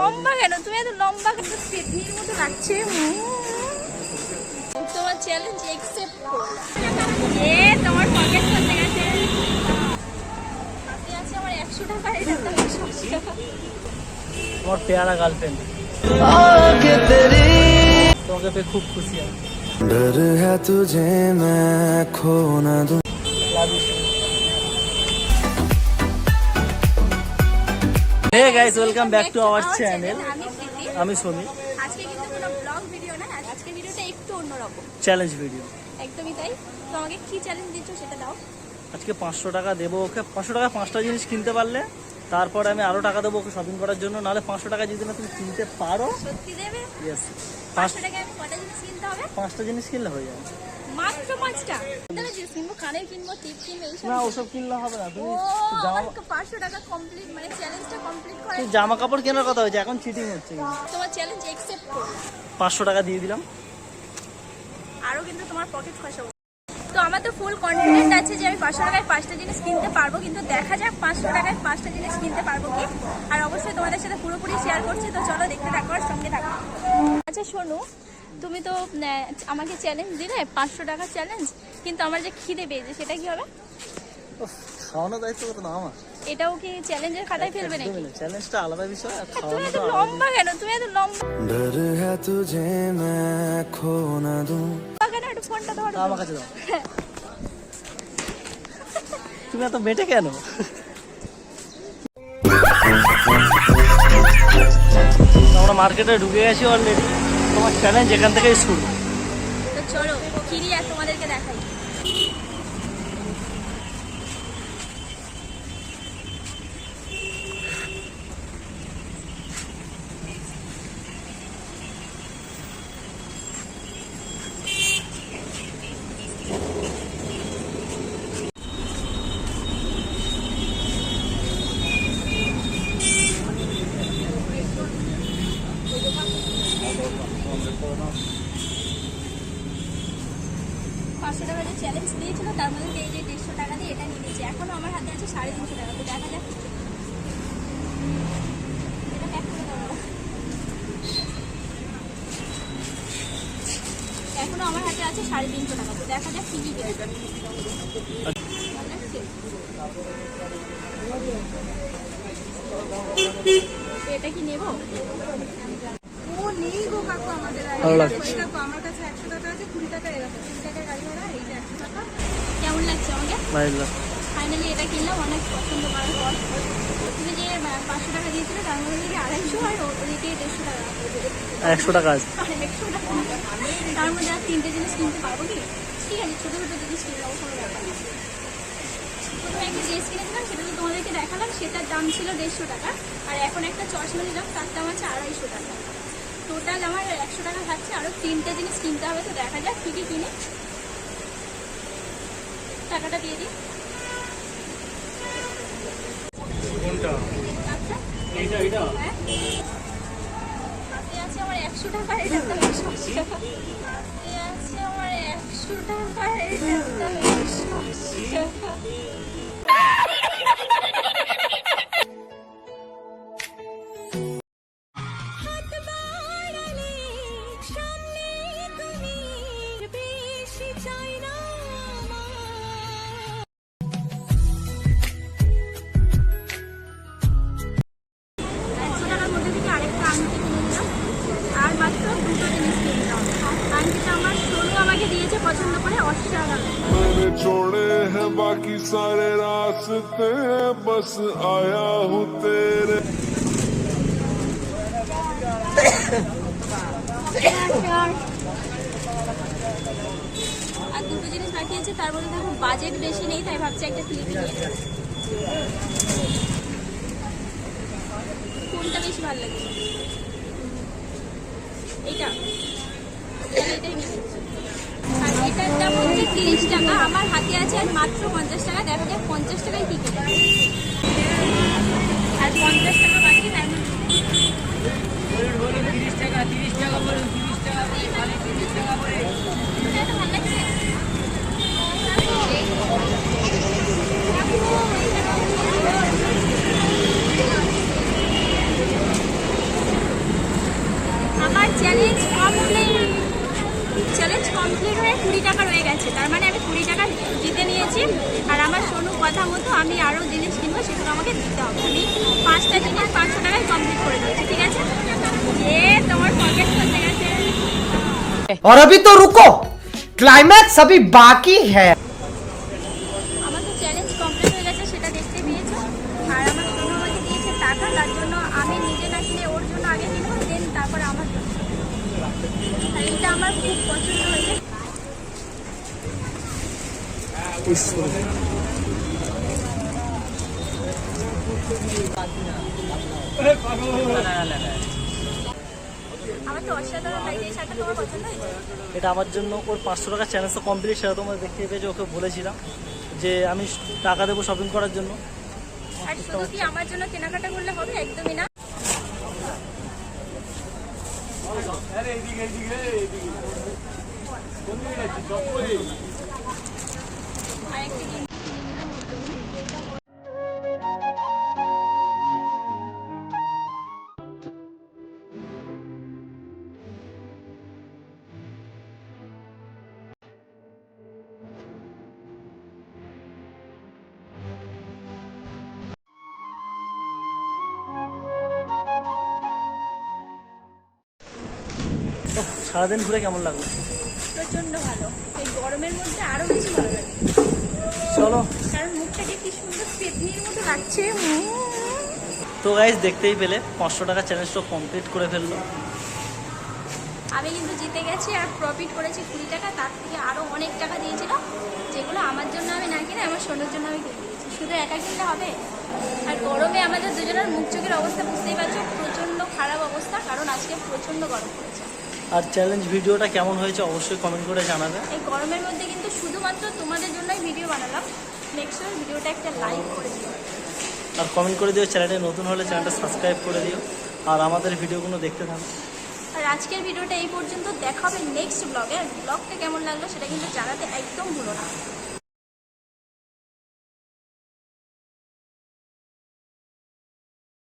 লম্বা কেন? তুমি এত লম্বা কেন? পেটনির মতো লাগছে। তোমার চ্যালেঞ্জ অ্যাকসেপ্ট করলাম। তোমার পকেট করতে গেছে। হাতে আছে আমার 100 টাকা। এটা তো 100 টাকা। তোমার পেয়ারা গার্লফ্রেন্ড তোমাকে পেয়ে খুব খুশি আছে। डर है तुझे मैं खो ना दूं। Hey guys, welcome back to our channel. আমি সোনি। আজকে কিন্তু কোনো ব্লগ ভিডিও না, আজকে ভিডিওটা একটু অন্যরকম, চ্যালেঞ্জ ভিডিও। একদমই তাই। তো আমাকে কি চ্যালেঞ্জ দিচ্ছ সেটা দাও। আজকে 500 টাকা দেবো ওকে। 500 টাকা 5টা জিনিস কিনতে পারলে তারপরে আমি আরো টাকা দেবো ওকে শপিং করার জন্য। নাহলে 500 টাকা যদি না তুমি কিনতে পারো, সত্যি দেবে? ইয়েস। 500 টাকায় আমি কটা জিনিস কিনতে হবে? 5টা জিনিস কিনলে হয়ে যাবে। মাত্র 5টা? তাহলে জিনিস কিনবো, কানের কিনবো, টিপ কিনবো, এইসব না ওসব কিনলে হবে না। তুমি ও জামা 500 টাকা কমপ্লিট, মানে চ্যালেঞ্জটা কমপ্লিট করে তুমি জামা কাপড় কেনার কথা হয়েছে, এখন চিটিং হচ্ছে। তোমার চ্যালেঞ্জ অ্যাকসেপ্ট করো। 500 টাকা দিয়ে দিলাম। আরো কিন্তু তোমার পকেট খসাবো। তো আমার তো ফুল কনফিডেন্ট আছে যে আমি 500 টাকায় 5টা জিনিস কিনতে পারবো, কিন্তু দেখা যাক 500 টাকায় 5টা জিনিস কিনতে পারবো কি। আর অবশ্যই তোমাদের সাথে পুরোপুরি শেয়ার করছি, তো চলো দেখতে থাকো আর সঙ্গে থাকো। আচ্ছা শোনো, তুমি তো আমাকে চ্যালেঞ্জ দিলে 500 টাকা চ্যালেঞ্জ, কিন্তু আমার যে খিদে পেয়েছে সেটা কি হবে? খাওয়ানোর দায়িত্ব তো না আমার। এটাও কি চ্যালেঞ্জের খাতায় ফেলবে নাকি? চ্যালেঞ্জটা আলাদা বিষয়, আর তুমি খাওয়ানো এত তো লম্বা কেন? তুমি এত লম্বা डर है तुझे मैं खो ना दूं। কেন? একটু ফোনটা ধরো। আমার কাছে দাও। তুমি এত বেটে কেন? আমরা মার্কেটে ঢুকে গেছি অলরেডি। তোমার চ্যালেঞ্জ এখান থেকেই শুরু। তো চলো ফিরি আর তোমাদেরকে দেখাই। পাঁচশো টাকা যে চ্যালেঞ্জ দিয়েছিল তার মধ্যে এই যে 150 টাকা দিয়ে এটা নিয়ে নিয়েছি। এখনো আমার হাতে আছে 350 টাকা। তো দেখা যাক, এটা প্যাক করে দেবো। এখনো আমার হাতে আছে 350 টাকা। তো দেখা যাক কি কি কিনবে। এটা কি নেবো? ও নেই গো কাকু, আমাদের কাকু আমার কাছে 100 টাকা আছে, 20 টাকা এরকম 20 টাকার গাড়ি ভাড়া, এই যে 100 টাকা। কেমন লাগছে আমাকে? ফাইনালি এটা কিনলাম অনেক পছন্দ করার পর। তুমি যে 500 টাকা দিয়েছিল তার মধ্যে থেকে 250 আর ওদিকে 150 টাকা, 100 টাকা আছে। 100 টাকা তার মধ্যে আর 3টে জিনিস কিনতে পারবো কি? ঠিক আছে, ছোটো ছোটো জিনিস কিনলে কোনো ব্যাপার না। প্রথমে একটা ড্রেস কিনেছিলাম, সেটা তো তোমাদেরকে দেখালাম, সেটার দাম ছিল 150 টাকা। আর এখন একটা চশমা নিলাম, তার দাম আছে 250 টাকা। টোটাল আমার 100 টাকা খাচ্ছে। আরও 3টে জিনিস কিনতে হবে। তো দেখা যাক কী কী কিনে। টাকাটা দিয়ে দিই। আচ্ছা হ্যাঁ, হাতে আছে আমার 100 টাকা। এটা তো 180 টাকা। হাতে আছে আমার 100 টাকা। এটা তো 180 টাকা। मैंने छोड़े हैं बाकी सारे रास्ते, बस आया हूँ तेरे। আর দুটো জিনিস বাকি আছে, তার মধ্যে দেখো বাজেট বেশি নেই, তাই ভাবছি একটা ক্লিপ নিয়ে নেব। কোনটা বেশি ভালো লাগে? এইটা, এইটাই নিয়ে নিচ্ছি। আর এটার দাম হচ্ছে 30 টাকা। আমার হাতে আছে আর মাত্র 50 টাকা। দেখা যাক 50 টাকায় কী কিনে। আর 50 টাকা বাকি, তার মধ্যে 30 টাকা 30 টাকা বলুন, 30 টাকা বলে এটা ভালো লাগছে। কমপ্লিট হয়ে 20 টাকা রয়ে গেছে, তার মানে আমি 20 টাকা জিতে নিয়েছি। আর আমার সোনু কথা মতো আমি আরও জিনিস কিনবো, সেগুলো আমাকে দিতে হবে। আমি 5টা জিনিস 500 টাকায় কমপ্লিট করে দিয়েছি, ঠিক আছে? তোমার পকেট খুলতে গেছে। और अभी तो रुको, क्लाइमैक्स अभी बाकी है। আমার তো চ্যালেঞ্জ কমপ্লিট হয়ে গেছে, সেটা দেখতে পেয়েছো। আর আমার সোনু আমাকে দিয়েছে টাকা, তার জন্য আমি নিজে না কিনে ওর জন্য আগে কিনবো, দেন তারপরে আমার জন্য। আর এটা আমার খুব পছন্দ হয়েছে। আমার তো অসাধারণ লাগছে। এই শার্টটা তোমার পছন্দ হয়েছে? এটা আমার জন্য ওর 500 টাকা চ্যালেঞ্জ তো কমপ্লিট, সেটা তোমরা দেখতে পেয়েছো। ওকে বলেছিলাম যে আমি টাকা দেবো শপিং করার জন্য। আর শুধু কি আমার জন্য কেনাকাটা করলে হবে? একদমই না। আরেকটা জিনিস তো সারাদিন ঘুরে কেমন লাগলো? প্রচন্ড ভালো। এই গরমের মধ্যে আরো বেশি ভালো লাগে, চলো। কারণ মুখটাকে কি সুন্দর পেতনির মতো লাগছে। তো গাইজ দেখতেই পেলে 500 টাকা চ্যালেঞ্জটা কমপ্লিট করে ফেললো। আমি কিন্তু জিতে গেছি আর প্রফিট করেছি 20 টাকা। তার থেকে আরও অনেক টাকা দিয়েছিল, যেগুলো আমার জন্য আমি না কিনে আমার সোনার জন্য আমি কিনে দিয়েছি। শুধু একা কিনলে হবে? আর গরমে আমাদের দুজনের মুখ চোখের অবস্থা বুঝতেই পারছো, প্রচণ্ড খারাপ অবস্থা, কারণ আজকে প্রচণ্ড গরম পড়েছে। আর চ্যালেঞ্জ ভিডিওটা কেমন হয়েছে অবশ্যই কমেন্ট করে জানাবে। এই গরমের মধ্যে কিন্তু শুধুমাত্র তোমাদের জন্যই ভিডিও বানালাম। মেক শিওর ভিডিওটা একটা লাইক করে দিও, আর কমেন্ট করে দিও। চ্যানেলটা নতুন হলে চ্যানেলটা সাবস্ক্রাইব করে দিও, আর আমাদের ভিডিওগুলো দেখতে থাকো। আর আজকের ভিডিওটা এই পর্যন্ত। দেখা হবে নেক্সট ব্লগে। আর ব্লগটা কেমন লাগলো সেটা কিন্তু জানাতে একদম ভুলো না।